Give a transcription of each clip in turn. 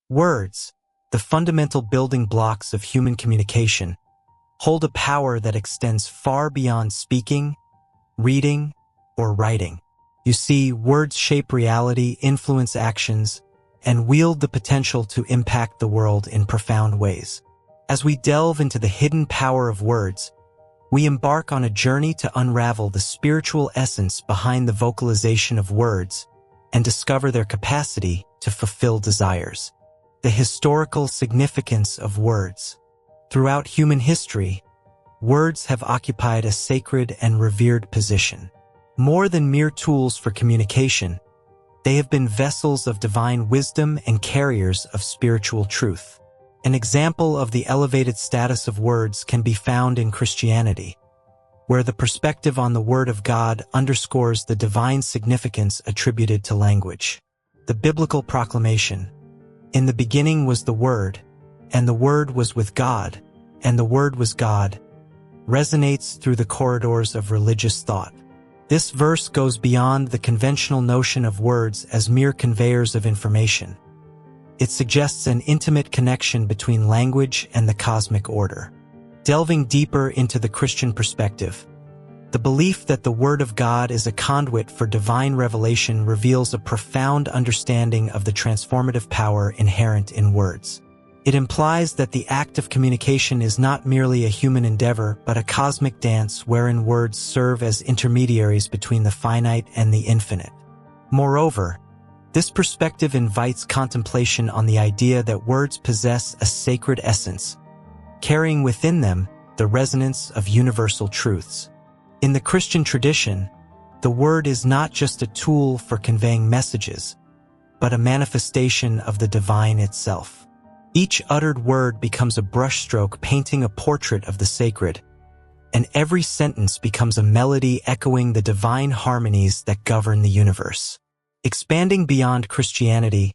Words, the fundamental building blocks of human communication, hold a power that extends far beyond speaking, reading, or writing. You see, words shape reality, influence actions, and wield the potential to impact the world in profound ways. As we delve into the hidden power of words, we embark on a journey to unravel the spiritual essence behind the vocalization of words and discover their capacity to fulfill desires. The historical significance of words. Throughout human history, words have occupied a sacred and revered position. More than mere tools for communication, they have been vessels of divine wisdom and carriers of spiritual truth. An example of the elevated status of words can be found in Christianity, where the perspective on the Word of God underscores the divine significance attributed to language. The biblical proclamation, "In the beginning was the Word, and the Word was with God, and the Word was God," resonates through the corridors of religious thought. This verse goes beyond the conventional notion of words as mere conveyors of information. It suggests an intimate connection between language and the cosmic order. Delving deeper into the Christian perspective, the belief that the Word of God is a conduit for divine revelation reveals a profound understanding of the transformative power inherent in words. It implies that the act of communication is not merely a human endeavor, but a cosmic dance wherein words serve as intermediaries between the finite and the infinite. Moreover, this perspective invites contemplation on the idea that words possess a sacred essence, carrying within them the resonance of universal truths. In the Christian tradition, the word is not just a tool for conveying messages, but a manifestation of the divine itself. Each uttered word becomes a brushstroke painting a portrait of the sacred, and every sentence becomes a melody echoing the divine harmonies that govern the universe. Expanding beyond Christianity,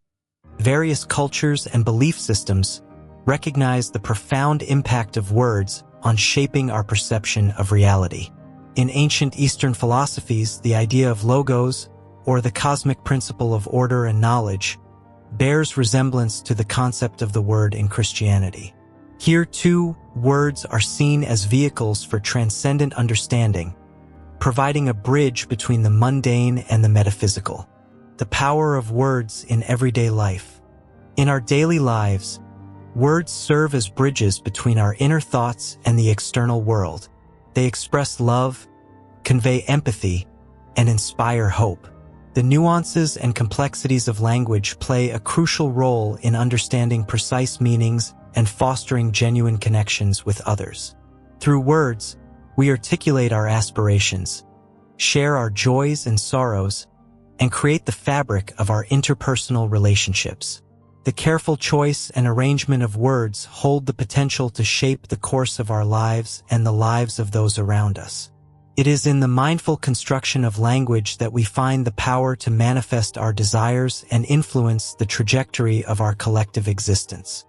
various cultures and belief systems recognize the profound impact of words on shaping our perception of reality. In ancient Eastern philosophies, the idea of logos, or the cosmic principle of order and knowledge, bears resemblance to the concept of the word in Christianity. Here, too, words are seen as vehicles for transcendent understanding, providing a bridge between the mundane and the metaphysical. The power of words in everyday life. In our daily lives, words serve as bridges between our inner thoughts and the external world. They express love, convey empathy, and inspire hope. The nuances and complexities of language play a crucial role in understanding precise meanings and fostering genuine connections with others. Through words, we articulate our aspirations, share our joys and sorrows, and create the fabric of our interpersonal relationships. The careful choice and arrangement of words hold the potential to shape the course of our lives and the lives of those around us. It is in the mindful construction of language that we find the power to manifest our desires and influence the trajectory of our collective existence.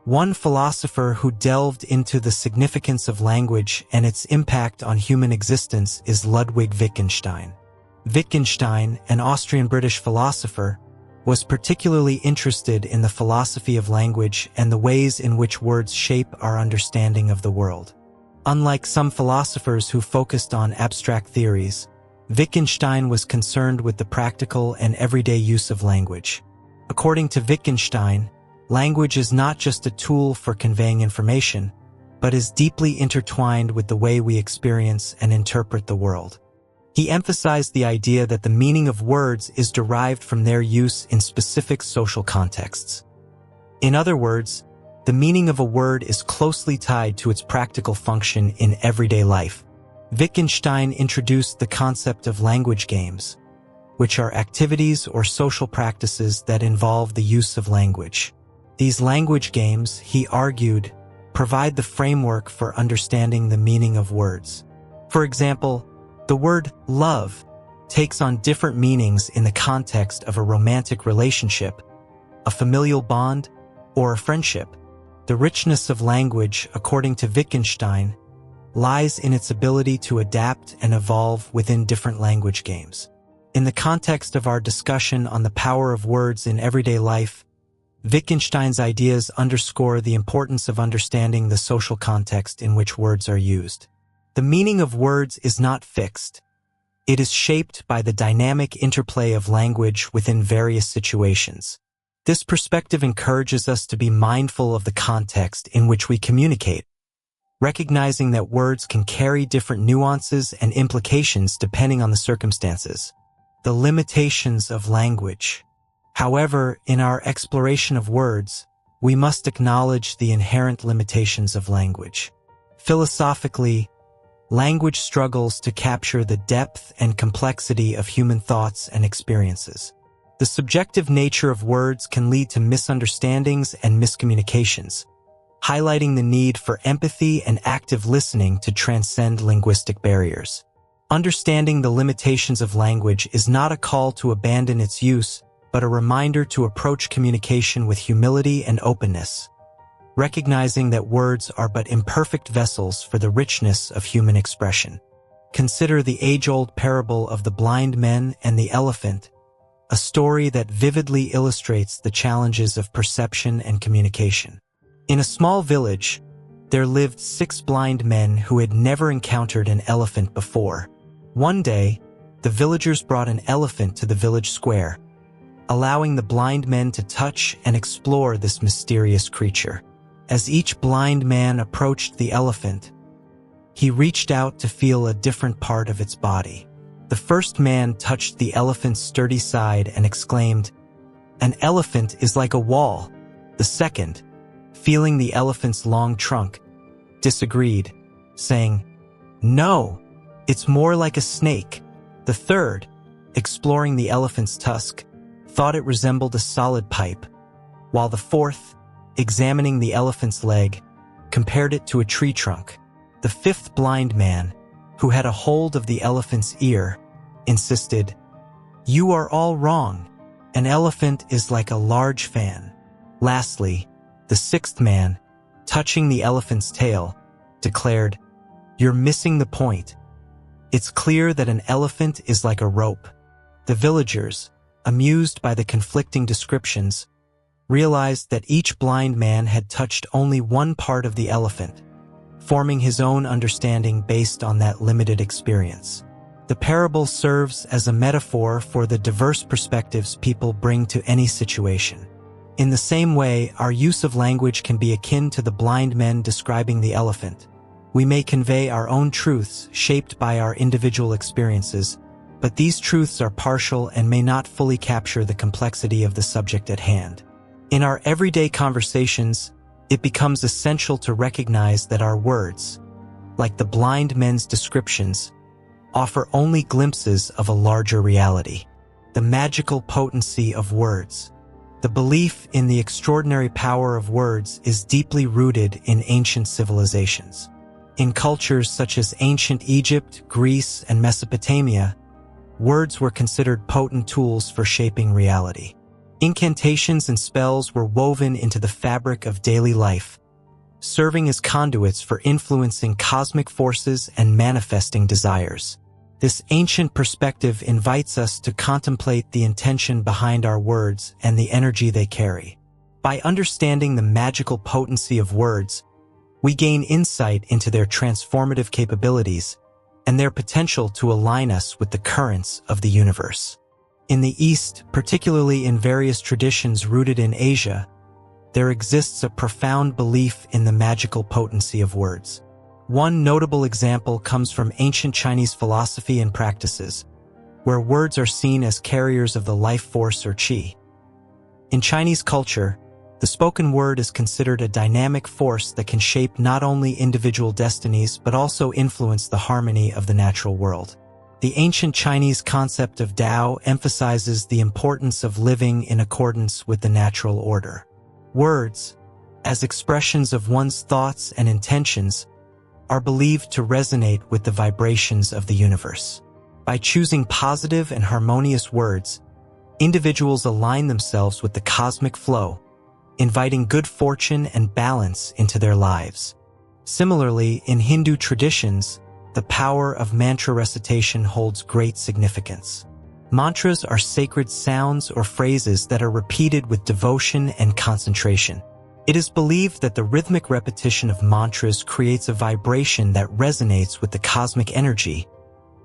One philosopher who delved into the significance of language and its impact on human existence is Ludwig Wittgenstein. Wittgenstein, an Austrian-British philosopher, was particularly interested in the philosophy of language and the ways in which words shape our understanding of the world. Unlike some philosophers who focused on abstract theories, Wittgenstein was concerned with the practical and everyday use of language. According to Wittgenstein, language is not just a tool for conveying information, but is deeply intertwined with the way we experience and interpret the world. He emphasized the idea that the meaning of words is derived from their use in specific social contexts. In other words, the meaning of a word is closely tied to its practical function in everyday life. Wittgenstein introduced the concept of language games, which are activities or social practices that involve the use of language. These language games, he argued, provide the framework for understanding the meaning of words. For example, the word love takes on different meanings in the context of a romantic relationship, a familial bond, or a friendship. The richness of language, according to Wittgenstein, lies in its ability to adapt and evolve within different language games. In the context of our discussion on the power of words in everyday life, Wittgenstein's ideas underscore the importance of understanding the social context in which words are used. The meaning of words is not fixed. It is shaped by the dynamic interplay of language within various situations. This perspective encourages us to be mindful of the context in which we communicate, recognizing that words can carry different nuances and implications depending on the circumstances. The limitations of language. However, in our exploration of words, we must acknowledge the inherent limitations of language. Philosophically, language struggles to capture the depth and complexity of human thoughts and experiences. The subjective nature of words can lead to misunderstandings and miscommunications, highlighting the need for empathy and active listening to transcend linguistic barriers. Understanding the limitations of language is not a call to abandon its use, but a reminder to approach communication with humility and openness, recognizing that words are but imperfect vessels for the richness of human expression. Consider the age-old parable of the blind men and the elephant, a story that vividly illustrates the challenges of perception and communication. In a small village, there lived 6 blind men who had never encountered an elephant before. One day, the villagers brought an elephant to the village square, allowing the blind men to touch and explore this mysterious creature. As each blind man approached the elephant, he reached out to feel a different part of its body. The first man touched the elephant's sturdy side and exclaimed, "An elephant is like a wall." The second, feeling the elephant's long trunk, disagreed, saying, "No, it's more like a snake." The third, exploring the elephant's tusk, thought it resembled a solid pipe, while the fourth, examining the elephant's leg, compared it to a tree trunk. The fifth blind man, who had a hold of the elephant's ear, insisted, "You are all wrong. An elephant is like a large fan." Lastly, the sixth man, touching the elephant's tail, declared, "You're missing the point. It's clear that an elephant is like a rope." The villagers, amused by the conflicting descriptions, realized that each blind man had touched only one part of the elephant, forming his own understanding based on that limited experience. The parable serves as a metaphor for the diverse perspectives people bring to any situation. In the same way, our use of language can be akin to the blind men describing the elephant. We may convey our own truths shaped by our individual experiences, but these truths are partial and may not fully capture the complexity of the subject at hand. In our everyday conversations, it becomes essential to recognize that our words, like the blind men's descriptions, offer only glimpses of a larger reality. The magical potency of words. The belief in the extraordinary power of words is deeply rooted in ancient civilizations. In cultures such as ancient Egypt, Greece, and Mesopotamia, words were considered potent tools for shaping reality. Incantations and spells were woven into the fabric of daily life, serving as conduits for influencing cosmic forces and manifesting desires. This ancient perspective invites us to contemplate the intention behind our words and the energy they carry. By understanding the magical potency of words, we gain insight into their transformative capabilities and their potential to align us with the currents of the universe. In the East, particularly in various traditions rooted in Asia, there exists a profound belief in the magical potency of words. One notable example comes from ancient Chinese philosophy and practices, where words are seen as carriers of the life force or qi. In Chinese culture, the spoken word is considered a dynamic force that can shape not only individual destinies but also influence the harmony of the natural world. The ancient Chinese concept of Tao emphasizes the importance of living in accordance with the natural order. Words, as expressions of one's thoughts and intentions, are believed to resonate with the vibrations of the universe. By choosing positive and harmonious words, individuals align themselves with the cosmic flow, inviting good fortune and balance into their lives. Similarly, in Hindu traditions, the power of mantra recitation holds great significance. Mantras are sacred sounds or phrases that are repeated with devotion and concentration. It is believed that the rhythmic repetition of mantras creates a vibration that resonates with the cosmic energy,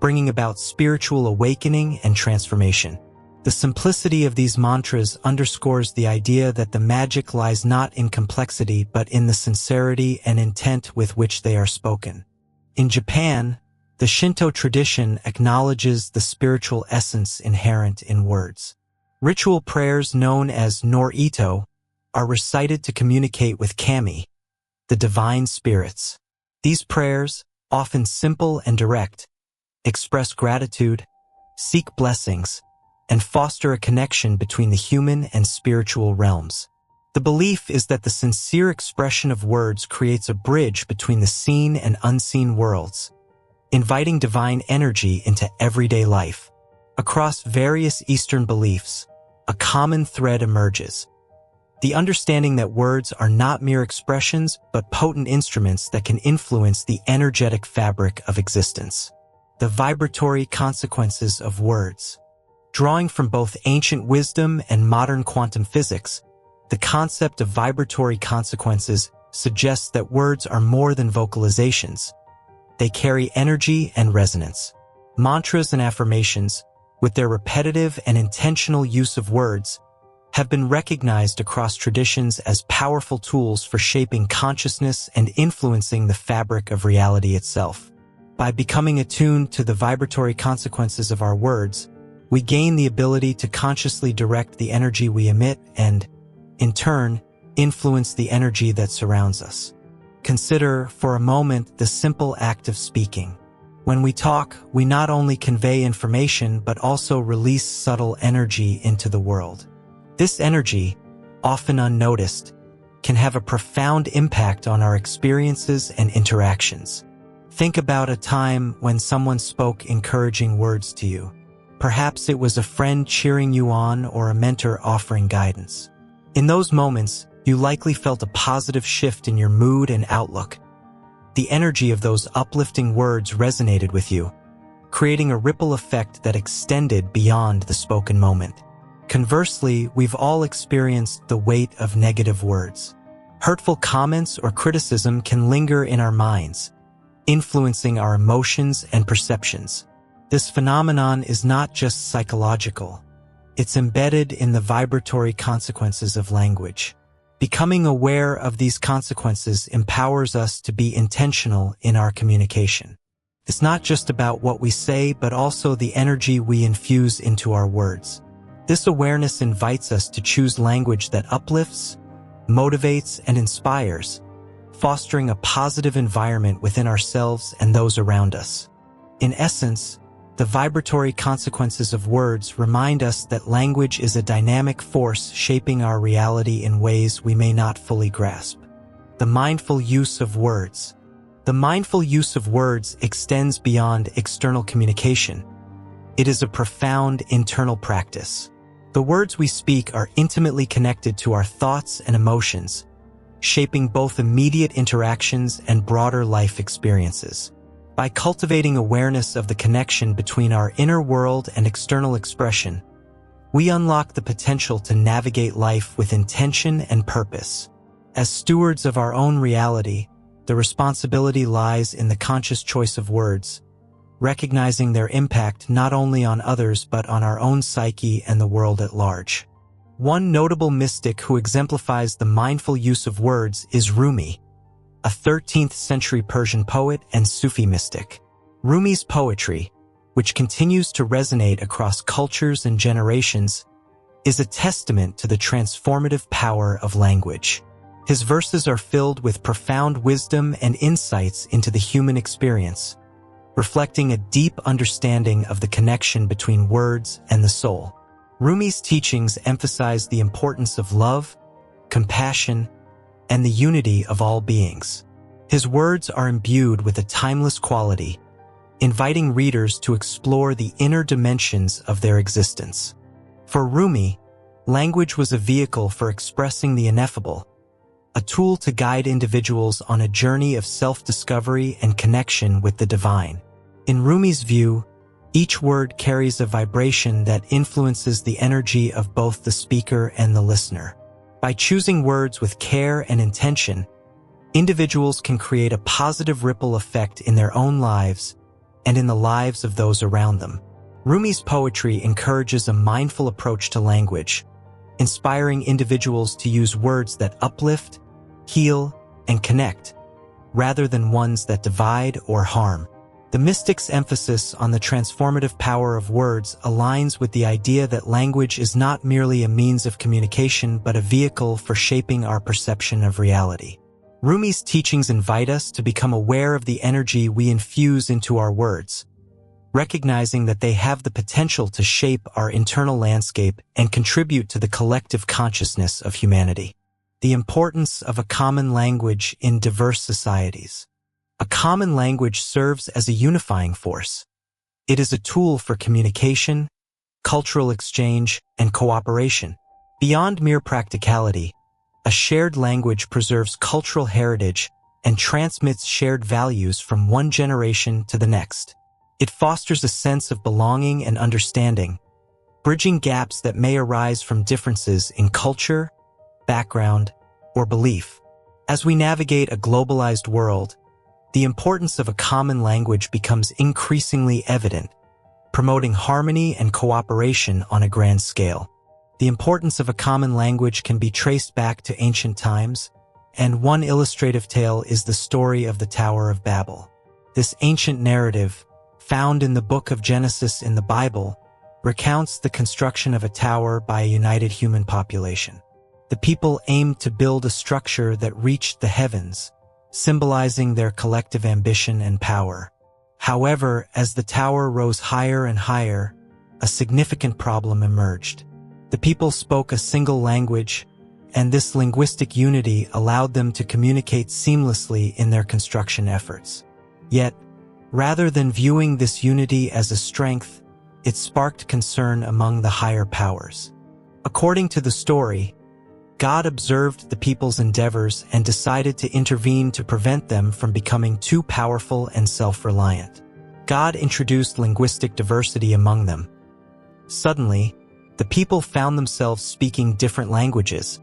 bringing about spiritual awakening and transformation. The simplicity of these mantras underscores the idea that the magic lies not in complexity but in the sincerity and intent with which they are spoken. In Japan, the Shinto tradition acknowledges the spiritual essence inherent in words. Ritual prayers known as Nor-Ito are recited to communicate with kami, the divine spirits. These prayers, often simple and direct, express gratitude, seek blessings, and foster a connection between the human and spiritual realms. The belief is that the sincere expression of words creates a bridge between the seen and unseen worlds, inviting divine energy into everyday life. Across various Eastern beliefs, a common thread emerges: the understanding that words are not mere expressions but potent instruments that can influence the energetic fabric of existence. The vibratory consequences of words. Drawing from both ancient wisdom and modern quantum physics, the concept of vibratory consequences suggests that words are more than vocalizations. They carry energy and resonance. Mantras and affirmations, with their repetitive and intentional use of words, have been recognized across traditions as powerful tools for shaping consciousness and influencing the fabric of reality itself. By becoming attuned to the vibratory consequences of our words, we gain the ability to consciously direct the energy we emit and, in turn, influence the energy that surrounds us. Consider, for a moment, the simple act of speaking. When we talk, we not only convey information but also release subtle energy into the world. This energy, often unnoticed, can have a profound impact on our experiences and interactions. Think about a time when someone spoke encouraging words to you. Perhaps it was a friend cheering you on or a mentor offering guidance. In those moments, you likely felt a positive shift in your mood and outlook. The energy of those uplifting words resonated with you, creating a ripple effect that extended beyond the spoken moment. Conversely, we've all experienced the weight of negative words. Hurtful comments or criticism can linger in our minds, influencing our emotions and perceptions. This phenomenon is not just psychological. It's embedded in the vibratory consequences of language. Becoming aware of these consequences empowers us to be intentional in our communication. It's not just about what we say, but also the energy we infuse into our words. This awareness invites us to choose language that uplifts, motivates, and inspires, fostering a positive environment within ourselves and those around us. In essence, the vibratory consequences of words remind us that language is a dynamic force shaping our reality in ways we may not fully grasp. The mindful use of words. The mindful use of words extends beyond external communication. It is a profound internal practice. The words we speak are intimately connected to our thoughts and emotions, shaping both immediate interactions and broader life experiences. By cultivating awareness of the connection between our inner world and external expression, we unlock the potential to navigate life with intention and purpose. As stewards of our own reality, the responsibility lies in the conscious choice of words, recognizing their impact not only on others but on our own psyche and the world at large. One notable mystic who exemplifies the mindful use of words is Rumi, a 13th century Persian poet and Sufi mystic. Rumi's poetry, which continues to resonate across cultures and generations, is a testament to the transformative power of language. His verses are filled with profound wisdom and insights into the human experience, reflecting a deep understanding of the connection between words and the soul. Rumi's teachings emphasize the importance of love, compassion, and the unity of all beings. His words are imbued with a timeless quality, inviting readers to explore the inner dimensions of their existence. For Rumi, language was a vehicle for expressing the ineffable, a tool to guide individuals on a journey of self-discovery and connection with the divine. In Rumi's view, Each word carries a vibration that influences the energy of both the speaker and the listener. By choosing words with care and intention, individuals can create a positive ripple effect in their own lives and in the lives of those around them. Rumi's poetry encourages a mindful approach to language, inspiring individuals to use words that uplift, heal, and connect, rather than ones that divide or harm. The mystic's emphasis on the transformative power of words aligns with the idea that language is not merely a means of communication but a vehicle for shaping our perception of reality. Rumi's teachings invite us to become aware of the energy we infuse into our words, recognizing that they have the potential to shape our internal landscape and contribute to the collective consciousness of humanity. The importance of a common language in diverse societies. A common language serves as a unifying force. It is a tool for communication, cultural exchange, and cooperation. Beyond mere practicality, a shared language preserves cultural heritage and transmits shared values from one generation to the next. It fosters a sense of belonging and understanding, bridging gaps that may arise from differences in culture, background, or belief. As we navigate a globalized world, the importance of a common language becomes increasingly evident, promoting harmony and cooperation on a grand scale. The importance of a common language can be traced back to ancient times, and one illustrative tale is the story of the Tower of Babel. This ancient narrative, found in the book of Genesis in the Bible, recounts the construction of a tower by a united human population. The people aimed to build a structure that reached the heavens, symbolizing their collective ambition and power. However, as the tower rose higher and higher, a significant problem emerged. The people spoke a single language, and this linguistic unity allowed them to communicate seamlessly in their construction efforts. Yet, rather than viewing this unity as a strength, it sparked concern among the higher powers. According to the story, God observed the people's endeavors and decided to intervene to prevent them from becoming too powerful and self-reliant. God introduced linguistic diversity among them. Suddenly, the people found themselves speaking different languages,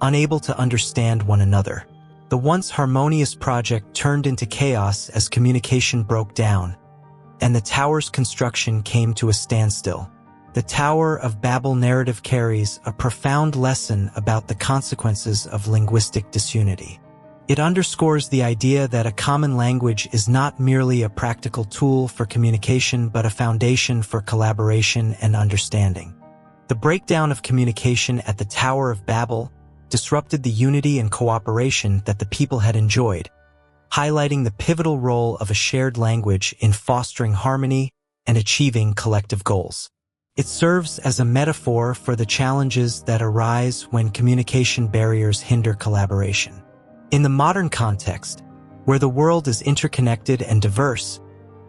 unable to understand one another. The once harmonious project turned into chaos as communication broke down, and the tower's construction came to a standstill. The Tower of Babel narrative carries a profound lesson about the consequences of linguistic disunity. It underscores the idea that a common language is not merely a practical tool for communication but a foundation for collaboration and understanding. The breakdown of communication at the Tower of Babel disrupted the unity and cooperation that the people had enjoyed, highlighting the pivotal role of a shared language in fostering harmony and achieving collective goals. It serves as a metaphor for the challenges that arise when communication barriers hinder collaboration. In the modern context, where the world is interconnected and diverse,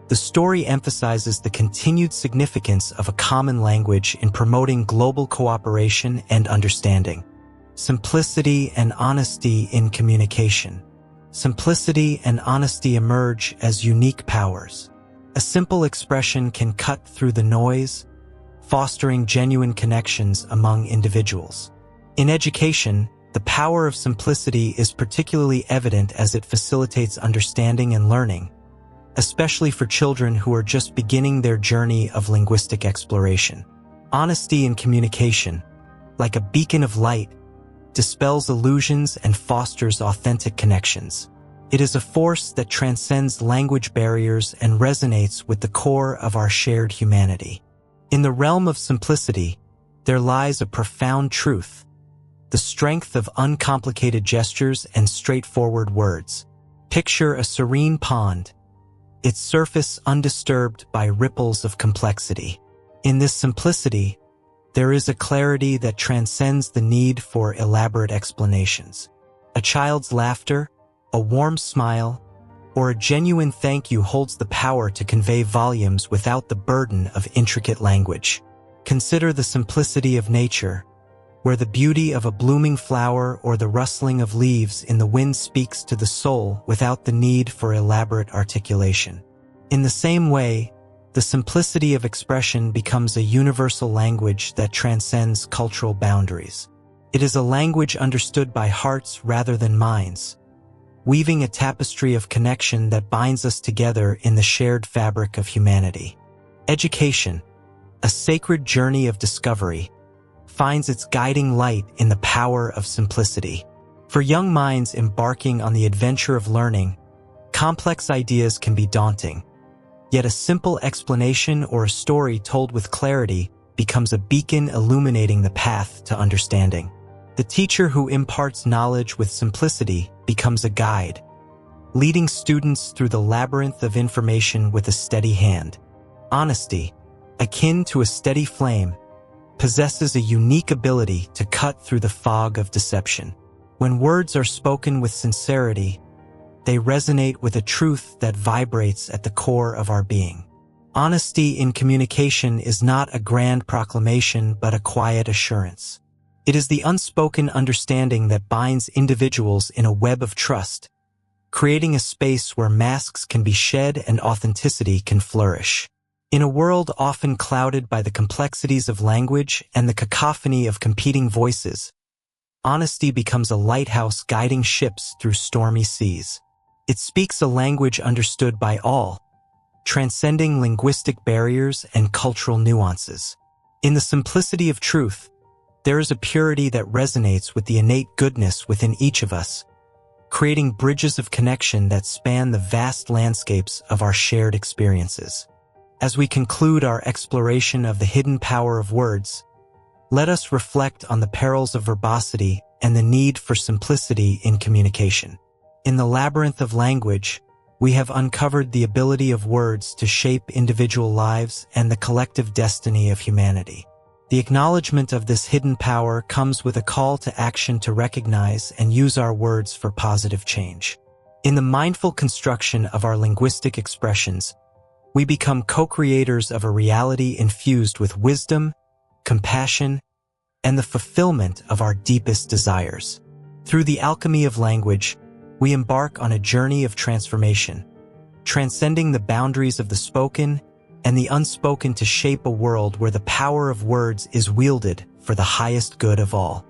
the story emphasizes the continued significance of a common language in promoting global cooperation and understanding. Simplicity and honesty in communication. Simplicity and honesty emerge as unique powers. A simple expression can cut through the noise, fostering genuine connections among individuals. In education, the power of simplicity is particularly evident as it facilitates understanding and learning, especially for children who are just beginning their journey of linguistic exploration. Honesty in communication, like a beacon of light, dispels illusions and fosters authentic connections. It is a force that transcends language barriers and resonates with the core of our shared humanity. In the realm of simplicity, there lies a profound truth: the strength of uncomplicated gestures and straightforward words. Picture a serene pond, its surface undisturbed by ripples of complexity. In this simplicity, there is a clarity that transcends the need for elaborate explanations. A child's laughter, a warm smile, or a genuine thank you holds the power to convey volumes without the burden of intricate language. Consider the simplicity of nature, where the beauty of a blooming flower or the rustling of leaves in the wind speaks to the soul without the need for elaborate articulation. In the same way, the simplicity of expression becomes a universal language that transcends cultural boundaries. It is a language understood by hearts rather than minds, weaving a tapestry of connection that binds us together in the shared fabric of humanity. Education, a sacred journey of discovery, finds its guiding light in the power of simplicity. For young minds embarking on the adventure of learning, complex ideas can be daunting, yet a simple explanation or a story told with clarity becomes a beacon illuminating the path to understanding. The teacher who imparts knowledge with simplicity becomes a guide, leading students through the labyrinth of information with a steady hand. Honesty, akin to a steady flame, possesses a unique ability to cut through the fog of deception. When words are spoken with sincerity, they resonate with a truth that vibrates at the core of our being. Honesty in communication is not a grand proclamation but a quiet assurance. It is the unspoken understanding that binds individuals in a web of trust, creating a space where masks can be shed and authenticity can flourish. In a world often clouded by the complexities of language and the cacophony of competing voices, honesty becomes a lighthouse guiding ships through stormy seas. It speaks a language understood by all, transcending linguistic barriers and cultural nuances. In the simplicity of truth, there is a purity that resonates with the innate goodness within each of us, creating bridges of connection that span the vast landscapes of our shared experiences. As we conclude our exploration of the hidden power of words, let us reflect on the perils of verbosity and the need for simplicity in communication. In the labyrinth of language, we have uncovered the ability of words to shape individual lives and the collective destiny of humanity. The acknowledgement of this hidden power comes with a call to action to recognize and use our words for positive change. In the mindful construction of our linguistic expressions, we become co-creators of a reality infused with wisdom, compassion, and the fulfillment of our deepest desires. Through the alchemy of language, we embark on a journey of transformation, transcending the boundaries of the spoken and the unspoken to shape a world where the power of words is wielded for the highest good of all.